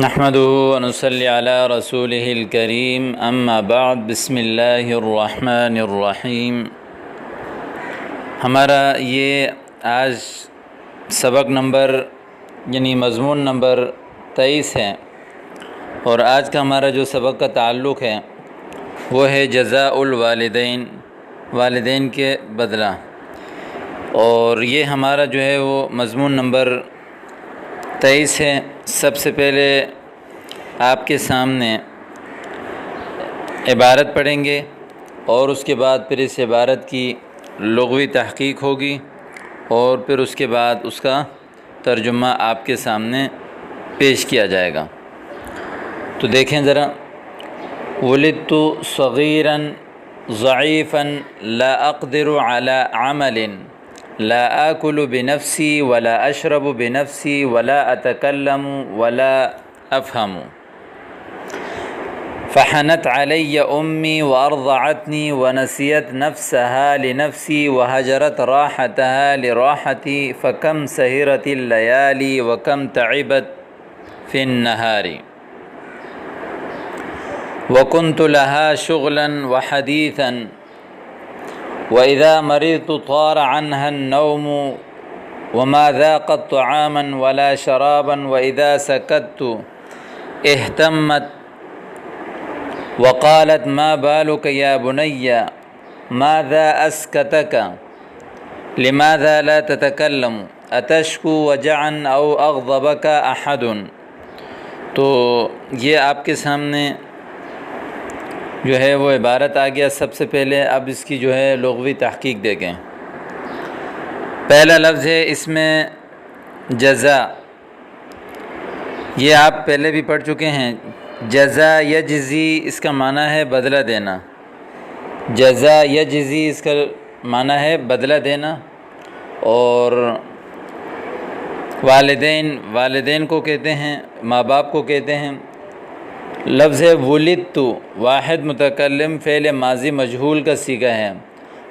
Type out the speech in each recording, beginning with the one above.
نحمده ونصلي على رسوله الكريم اما بعد بسم اللہ الرحمن الرحیم۔ ہمارا یہ آج سبق نمبر مضمون نمبر 23 ہے، اور آج کا ہمارا جو سبق کا تعلق ہے وہ ہے جزاء الوالدین، والدین کے بدلہ۔ اور یہ ہمارا جو ہے وہ مضمون نمبر 23 ہے۔ سب سے پہلے آپ کے سامنے عبارت پڑھیں گے اور اس کے بعد پھر اس عبارت کی لغوی تحقیق ہوگی، اور پھر اس کے بعد اس کا ترجمہ آپ کے سامنے پیش کیا جائے گا۔ تو دیکھیں ذرا، ولدت صغیرا ضعیفا لا اقدر على عمل لا آكل بنفسي ولا أشرب بنفسي ولا أتكلم ولا أفهم، فحنت علي أمي وأرضعتني ونسيت نفسها لنفسي وهجرت راحتها لراحتي، فكم سهرت الليالي وكم تعبت في النهار، وكنت لها شغلا وحديثا، وإذا مرضت طار عنها النوم وما ذاقت طعاما ولا شرابا، وإذا سكت اهتمت وقالت ما بالك يا بني ماذا أسكتك لماذا لا تتكلم أتشكو وجعا أو أغضبك أحد۔ تو یہ آپ کے سامنے جو ہے وہ عبارت آ گیا۔ سب سے پہلے اب اس کی جو ہے لغوی تحقیق دیکھیں۔ پہلا لفظ ہے اس میں جزا، یہ آپ پہلے بھی پڑھ چکے ہیں۔ جزا یجزی اس کا معنی ہے بدلہ دینا، جزا یجزی اس کا معنی ہے بدلہ دینا۔ اور والدین کو کہتے ہیں، ماں باپ کو کہتے ہیں۔ لفظ ولدت واحد متکلم فعل ماضی مجہول کا صیغہ ہے۔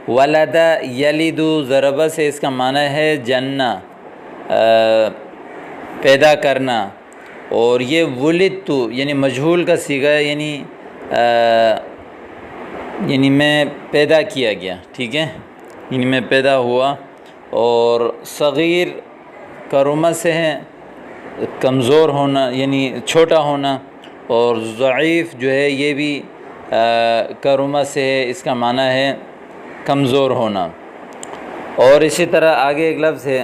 ولد یلد ضربہ سے اس کا معنی ہے جننا، پیدا کرنا، اور یہ ولدت یعنی مجہول کا صیغہ ہے، یعنی میں پیدا کیا گیا، ٹھیک ہے، یعنی میں پیدا ہوا۔ اور صغیر کرمہ سے ہے کمزور ہونا، یعنی چھوٹا ہونا، اور ضعیف جو ہے یہ بھی کرمہ سے ہے، اس کا معنی ہے کمزور ہونا۔ اور اسی طرح آگے ایک لفظ ہے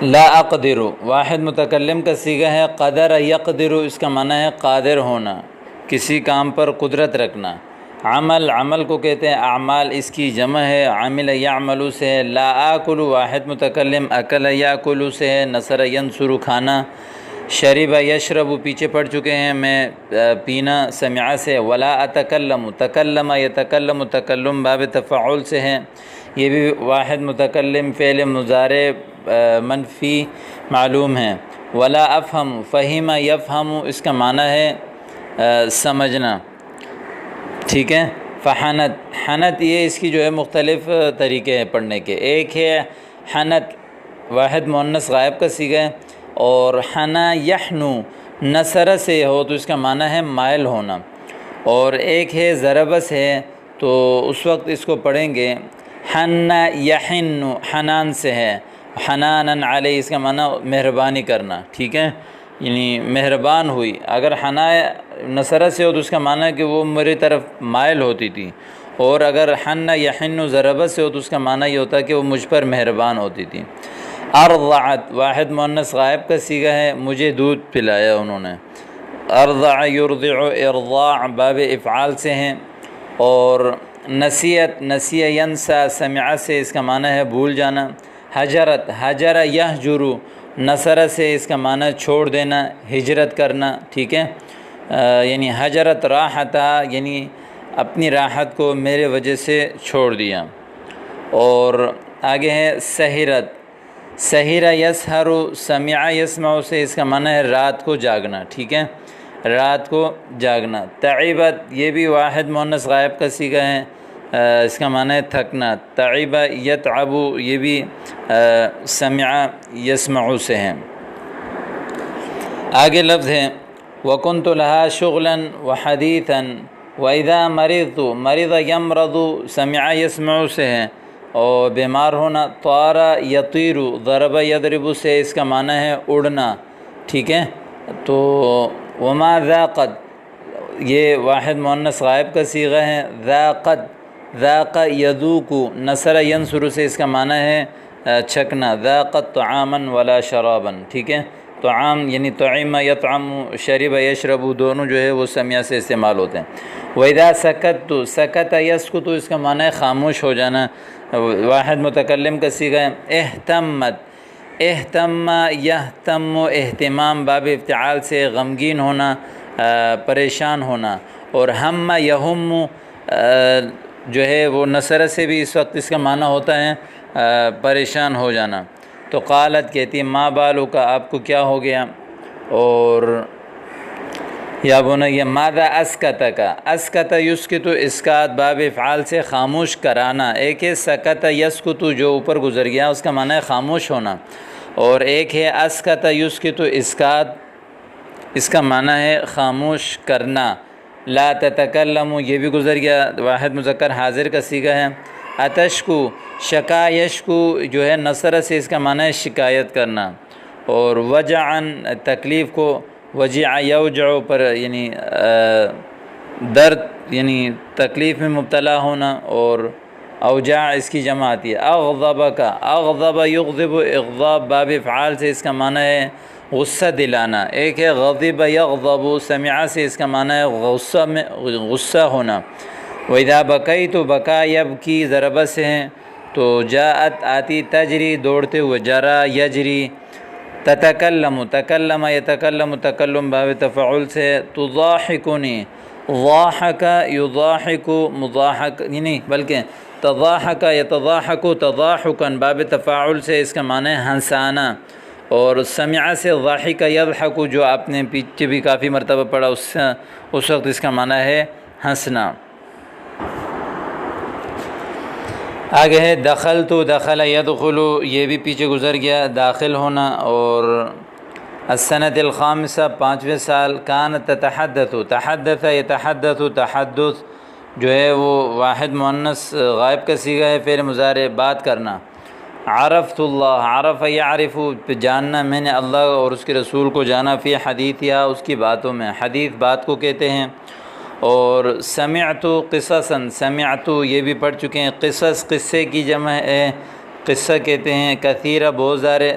لا اقدر، واحد متکلم کا صیغہ ہے قدر یقدر، اس کا معنی ہے قادر ہونا، کسی کام پر قدرت رکھنا۔ عمل کو کہتے ہیں اعمال، اس کی جمع ہے عامل یعمل سے ہے۔ لا آکل واحد متکلم اکل یاکل سے ہے، نصر ینصر کھانا۔ شرب یشرب پیچھے پڑھ چکے ہیں، میں پینا سمع سے۔ ولا اتکلم تکلم یتکلم، تکلم باب تفعل سے ہے، یہ بھی واحد متکلم فعل مضارع منفی معلوم ہے۔ ولا افہم فہم یفہم، اس کا معنی ہے سمجھنا، ٹھیک ہے۔ حنت یہ اس کی جو ہے مختلف طریقے ہیں پڑھنے کے۔ ایک ہے حنت واحد مؤنث غائب کا صیغہ ہے، اور حنا یحنو نصر سے ہو تو اس کا معنی ہے مائل ہونا۔ اور ایک ہے ضربس ہے، تو اس وقت اس کو پڑھیں گے حن یحن، حنان سے ہے، حنانن علیہ اس کا معنی مہربانی کرنا، ٹھیک ہے، یعنی مہربان ہوئی۔ اگر حنا نصرہ سے ہو تو اس کا معنی ہے کہ وہ میری طرف مائل ہوتی تھی، اور اگر حن یحن ضربہ سے ہو تو اس کا معنی یہ ہوتا ہے کہ وہ مجھ پر مہربان ہوتی تھی۔ ارضعت واحد مؤنث غائب کا صیغہ ہے، مجھے دودھ پلایا انہوں نے۔ ارضع یرضع ارضاع باب افعال سے ہیں۔ اور نسیت نسی ینسا سمع سے اس کا معنی ہے بھول جانا۔ ہجرت ہجر یہجر نصر سے اس کا معنی چھوڑ دینا، ہجرت کرنا، ٹھیک ہے، یعنی حجرت راحتہ یعنی اپنی راحت کو میرے وجہ سے چھوڑ دیا۔ اور آگے ہے سہرت، سہرہ یسہر سمع یسمع سے اس کا معنی ہے رات کو جاگنا، ٹھیک ہے، رات کو جاگنا۔ تعبت یہ بھی واحد مؤنث غائب کا صیغہ ہے، اس کا معنی ہے تھکنا۔ تعب یتعب یہ بھی سمع یسمع سے ہیں۔ آگے لفظ ہے وَكُنْتُ لَهَا شُغْلًا وَحَدِيثًا وَإِذَا مَرِضْتُ مَرِضَ يَمْرَضُ سَمِعَ يَسْمَعُ سے ہیں، اور بیمار ہونا طَارَ يَطِيرُ ضَرَبَ يَضْرِبُ سے اس کا معنی ہے اڑنا، ٹھیک ہے۔ تو وَمَا ذَاقَتْ یہ واحد مؤنث غائب کا صیغہ ہے، ذَاقَتْ ذَاقَ يَذُوقُ نصر ينصر سے اس کا معنی ہے چھکنا، ذَاقَتْ طَعَامًا وَلَا شَرَابًا، ٹھیک ہے۔ طعام یعنی طعم یطعم، شرب یشرب، دونوں جو ہے وہ سمیع سے استعمال ہوتے ہیں۔ وَإِذَا سَكَتْتُ سَكَتَ يَسْكُتُ اس کا معنی ہے خاموش ہو جانا، واحد متکلم کا صیغہ ہے۔ اہتمت اہتم یہتم اہتمام باب افتعال سے غمگین ہونا، پریشان ہونا، اور ہم یہم جو ہے وہ نصر سے بھی اس وقت اس کا معنی ہوتا ہے پریشان ہو جانا۔ تو قالت کہتی ما بالو کا آپ کو کیا ہو گیا، اور یا بنی ماذا اسکت کا، اسکت یسکت اسکات باب افعال سے خاموش کرانا، ایک ہے سکت یسکت جو اوپر گزر گیا اس کا معنی ہے خاموش ہونا، اور ایک ہے اسکت یسکت اسکات اس کا معنی ہے خاموش کرنا۔ لا تتکلم یہ بھی گزر گیا، واحد مذکر حاضر کا صیغہ ہے۔ اتشکو شکا یشکو جو ہے نصر سے اس کا معنی ہے شکایت کرنا، اور وجعن تکلیف کو وجع یوجع پر یعنی درد یعنی تکلیف میں مبتلا ہونا، اور اوجاع اس کی جمع آتی ہے۔ اغضب کا اغضب یغضب اغضاب باب افعال سے اس کا معنی ہے غصہ دلانا، ایک ہے غضب یغضب سمع سے اس کا معنی ہے غصہ میں غصہ ہونا۔ وَإِذَا بَكَيْتُ بَكَا يَبْكِي ضربہ سے ہیں، تو جاءت آتی تجری دوڑتے ہوئے، جرا یجری۔ تتکلم تکلم یتکلم تکلم باب تفعل سے، تضاحکنی ضاحک یضاحک مضاحک یعنی بلکہ تضاحک یتضاحک تضاحکا باب تفاعل سے اس کا معنی ہے ہنسانا، اور سمع سے ضاحک یضحک جو آپ نے پیچھے بھی کافی مرتبہ پڑھا اس وقت اس کا معنی ہے ہنسنا۔ آگے ہے دخلت دخل یدخل یہ بھی پیچھے گزر گیا، داخل ہونا، اور السنۃ الخامسہ 5ویں سال، کانت تتحدث تحدث یتحدث تحدث جو ہے وہ واحد مؤنث غائب کا صیغہ ہے، فعل مضارع بات کرنا۔ عرفت اللہ عرف یعرف جاننا، میں نے اللہ اور اس کے رسول کو جانا، فی حدیث یا اس کی باتوں میں، حدیث بات کو کہتے ہیں۔ اور سمعت قصصا سمعت یہ بھی پڑھ چکے ہیں، قصص قصے کی جمع ہے، قصہ کہتے ہیں، کثیرہ بہت سارے۔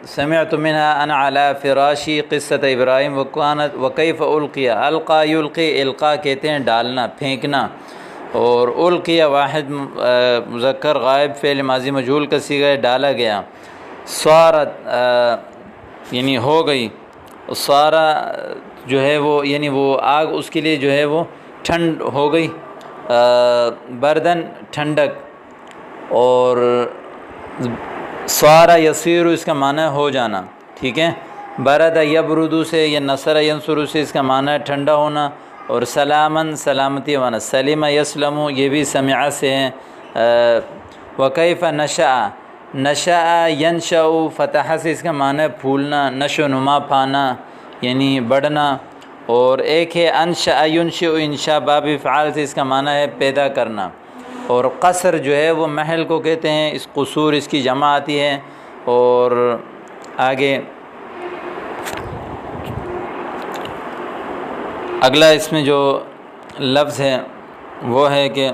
سمعت منها انا علی فراشی قصۃ ابراہیم وکانت وکیف القی القا یلقی القا کہتے ہیں ڈالنا پھینکنا، اور القی واحد مذکر غائب فعل ماضی مجہول کا صیغہ ہے ڈالا گیا۔ صارت یعنی ہو گئی، سارا جو ہے وہ یعنی وہ آگ اس کے لیے جو ہے وہ ٹھنڈ ہو گئی، بردن ٹھنڈک، اور سارا یسیر اس کا معنی ہو جانا، ٹھیک ہے۔ برد یبردو سے یا نصر ینصر سے اس کا معنی ہے ٹھنڈا ہونا، اور سلامن سلامتی ہونا، سلم یسلم یہ بھی سمع سے ہیں۔ وکیف نشأ نشأ ینشأ فتح سے اس کا معنی ہے پھولنا، نشو و نما پانا یعنی بڑھنا، اور ایک ہے انشأ ینشئ انشاء باب افعال سے اس کا معنی ہے پیدا کرنا، اور قصر جو ہے وہ محل کو کہتے ہیں، اس قصور اس کی جمع آتی ہے۔ اور آگے اگلا اس میں جو لفظ ہے وہ ہے کہ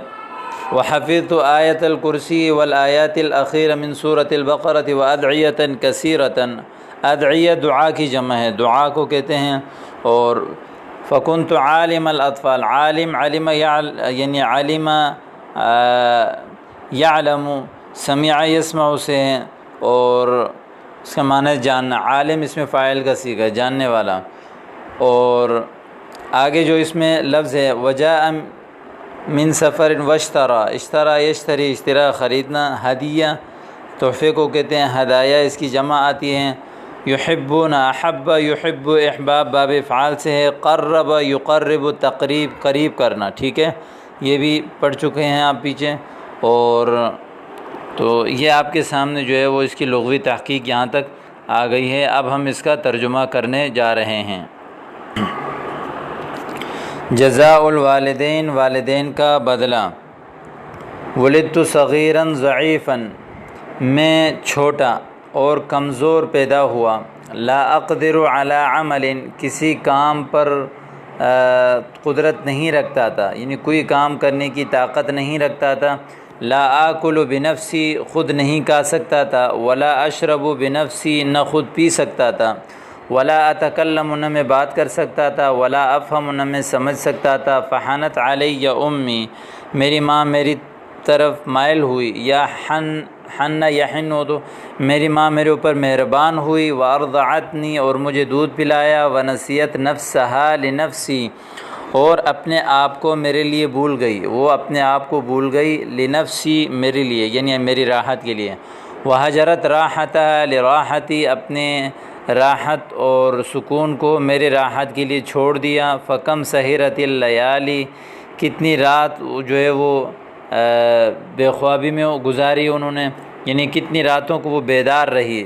وحفظت آیت الکرسی والآیات الأخیر من سورة البقرة وادعیة کثیرة، ادعیہ دعا کی جمع ہے، دعا کو کہتے ہیں۔ اور فکنت عالم الاطفال عالم علم یعنی علم یعلم سمع یسمع سے ہیں، اور اس کا معنی ہے جاننا، عالم اس میں فاعل کا صیغہ ہے جاننے والا۔ اور آگے جو اس میں لفظ ہے وجاء من سفر واشترا، اشترا یشتری اشترا خریدنا، ہدیہ تحفے کو کہتے ہیں، ہدایہ اس کی جمع آتی ہیں۔ یحبون احب یحب احباب باب افعال سے ہے، قرب یقرب تقریب قریب کرنا، ٹھیک ہے، یہ بھی پڑھ چکے ہیں آپ پیچھے۔ اور تو یہ آپ کے سامنے جو ہے وہ اس کی لغوی تحقیق یہاں تک آ گئی ہے۔ اب ہم اس کا ترجمہ کرنے جا رہے ہیں۔ جزاء الوالدین، والدین کا بدلہ۔ ولدت صغیرا ضعیفا، میں چھوٹا اور کمزور پیدا ہوا۔ لا اقدر علی عمل، کسی کام پر قدرت نہیں رکھتا تھا، یعنی کوئی کام کرنے کی طاقت نہیں رکھتا تھا۔ لا آکل بنفسی، خود نہیں کھا سکتا تھا۔ ولا اشرب بنفسی، نہ خود پی سکتا تھا۔ ولا اتکلم، نہ میں بات کر سکتا تھا۔ ولا افہم، نہ میں سمجھ سکتا تھا۔ فحنت علی امی، میری ماں میری طرف مائل ہوئی۔ یا حن یحن، تو میری ماں میرے اوپر مہربان ہوئی۔ وارضعتنی، اور مجھے دودھ پلایا۔ ونسیت نفسہا لنفسی، اور اپنے آپ کو میرے لیے بھول گئی، وہ اپنے آپ کو بھول گئی۔ لنفسی، میرے لیے، یعنی میری راحت کے لیے۔ وہجرت راحتہا لراحتی، اپنے راحت اور سکون کو میرے راحت کے لیے چھوڑ دیا۔ فکم سہرت اللیالی، کتنی رات جو ہے وہ بے خوابی میں گزاری انہوں نے، یعنی کتنی راتوں کو وہ بیدار رہی۔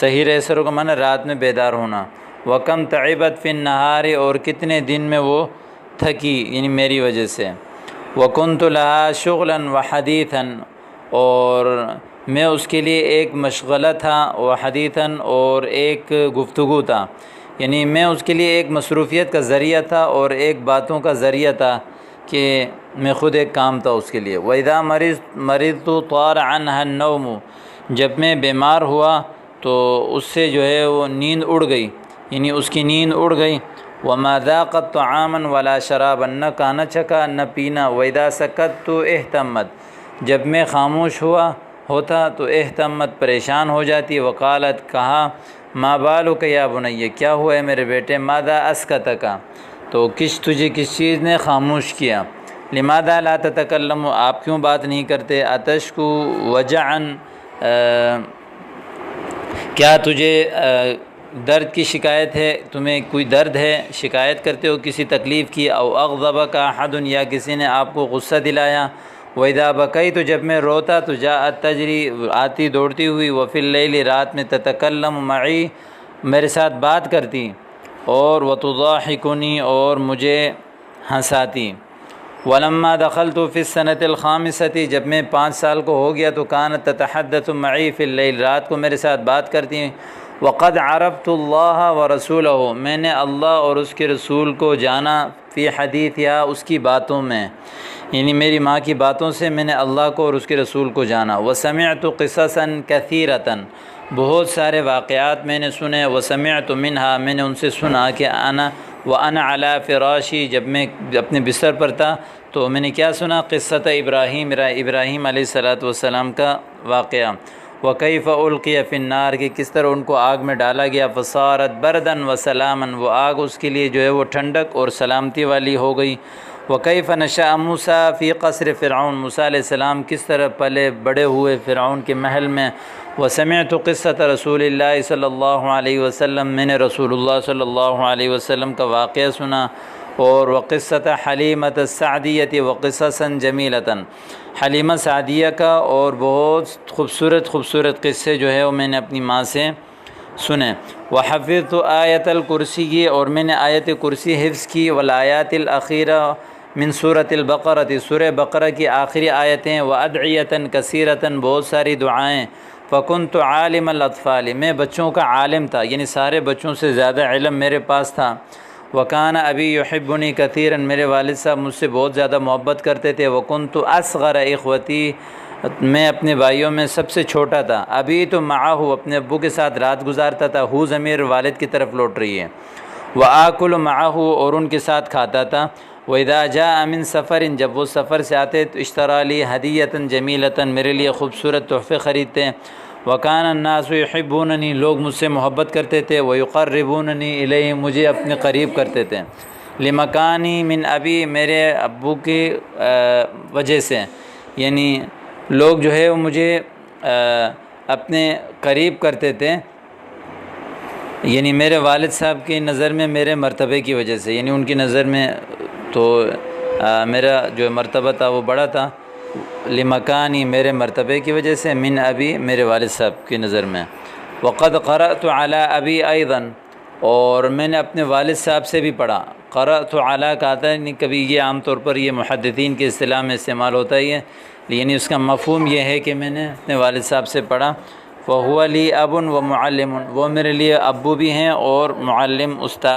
سحیر ایسروں کا معنی رات میں بیدار ہونا۔ وکم تعبت فی النہار، اور کتنے دن میں وہ تھکی، یعنی میری وجہ سے۔ وکنت لہا شغلا وحدیثا، اور میں اس کے لیے ایک مشغلہ تھا، وحدیثا، اور ایک گفتگو تھا، یعنی میں اس کے لیے ایک مصروفیت کا ذریعہ تھا اور ایک باتوں کا ذریعہ تھا کہ میں خود ایک کام تھا اس کے لیے۔ وَإِذَا مَرِضْتُ طَارَ عَنْهَا النَّوْمُ، جب میں بیمار ہوا تو اس سے جو ہے وہ نیند اڑ گئی، یعنی اس کی نیند اڑ گئی۔ وَمَا ذَاقَتْ طَعَامًا وَلَا شَرَابًا، نہ کھانا چکھا نہ پینا۔ وَإِذَا سَكَتْتُ احتمت، جب میں خاموش ہوتا تو احتمت، پریشان ہو جاتی۔ وقالت، کہا، ما بالک یا بنی، کیا ہوا ہے میرے بیٹے؟ ماذا اسکتک، تو تجھے کس چیز نے خاموش کیا؟ لماذا لا تتکلم، آپ کیوں بات نہیں کرتے؟ اتشکو وجعا، کیا تجھے درد کی شکایت ہے؟ تمہیں کوئی درد ہے، شکایت کرتے ہو کسی تکلیف کی؟ او اغضبک احد، یا کسی نے آپ کو غصہ دلایا؟ وَإِذَا بَكَيْتُ، جب میں روتا تو جاءت تجری، آتی دوڑتی ہوئی۔ وَفِي اللَّيْلِ، رات میں تتکلم معی، میرے ساتھ بات کرتی۔ اور وَتُضَاحِكُنِي، اور مجھے ہنساتی۔ وَلَمَّا دَخَلْتُ فِي السَّنَةِ الْخَامِسَةِ، جب میں 5 سال کو ہو گیا تو كانت تتحدث معي فی اللیل، رات کو میرے ساتھ بات کرتی۔ وقد عرفت اللہ ورسولہ، میں نے اللہ اور اس کے رسول کو جانا۔ فی حدیث، یا اس کی باتوں میں، یعنی میری ماں کی باتوں سے میں نے اللہ کو اور اس کے رسول کو جانا۔ وسمعت قصصا کثیرۃ، بہت سارے واقعات میں نے سنے۔ وسمعت منہا، میں نے ان سے سنا کہ وانا علی فراشی، جب میں اپنے بستر پر تھا تو میں نے کیا سنا؟ قصۃ ابراہیم، ابراہیم علیہ السلام کا واقعہ۔ وکیف القی فی النار، کہ کس طرح ان کو آگ میں ڈالا گیا۔ فصارت بردا وسلاما، وہ آگ اس کے لیے جو ہے وہ ٹھنڈک اور سلامتی والی ہو گئی۔ وکیف نشأ موسیٰ فی قصر فرعون، موسیٰ علیہ السلام کس طرح پلے بڑے ہوئے فرعون کے محل میں۔ وسمعت قصۃ رسول اللہ صلی اللہ علیہ وسلم، میں نے رسول اللہ صلی اللہ علیہ وسلم کا واقعہ سنا۔ اور وقصۃ حلیمۃ السعدیۃ وقصصا جمیلۃ، حلیمہ سعدیہ کا اور بہت خوبصورت قصے جو ہے وہ میں نے اپنی ماں سے سنے۔ وحفظت آیت الکرسی، اور میں نے آیت کرسی حفظ کی۔ والآیات الاخیرہ من سورۃ البقرہ، سورہ بقرہ کی آخری آیتیں۔ وادعیۃ کثیرۃ، بہت ساری دعائیں۔ فکنت عالم الاطفال، میں بچوں کا عالم تھا، یعنی سارے بچوں سے زیادہ علم میرے پاس تھا۔ وکان ابی یحبنی کثیرا، میرے والد صاحب مجھ سے بہت زیادہ محبت کرتے تھے۔ وکنت اصغر اخوتی، میں اپنے بھائیوں میں سب سے چھوٹا تھا۔ ابھی تو معاہ، اپنے ابو کے ساتھ رات گزارتا تھا۔ ہو ضمیر والد کی طرف لوٹ رہی ہے۔ وآکل معاہ، اور ان کے ساتھ کھاتا تھا۔ وإذا جاء من سفر، جب وہ سفر سے آتے تو اشترى لی ہدیۃ جمیلۃ، میرے لیے خوبصورت تحفے خریدتے۔ وکان الناس یحبوننی، لوگ مجھ سے محبت کرتے تھے۔ ویقربوننی الیہم، مجھے اپنے قریب کرتے تھے۔ لمکانی من ابی، میرے ابو کی وجہ سے، یعنی لوگ جو ہے وہ مجھے اپنے قریب کرتے تھے، یعنی میرے والد صاحب کی نظر میں میرے مرتبے کی وجہ سے، یعنی ان کی نظر میں تو میرا جو مرتبہ تھا وہ بڑا تھا۔ لمکانی میرے مرتبے کی وجہ سے، من ابی میرے والد صاحب کی نظر میں، وقد قرأت علی ابی ایضا اور میں نے اپنے والد صاحب سے بھی پڑھا۔ قرأت علی کا آتا ہے، نہیں کبھی یہ عام طور پر یہ محدثین کی اصطلاح میں استعمال ہوتا ہی ہے، یعنی اس کا مفہوم یہ ہے کہ میں نے اپنے والد صاحب سے پڑھا۔ فَهُوَ لِي أَبٌ وَمُعَلِّمٌ، وہ میرے لیے ابو بھی ہیں اور معلم استاد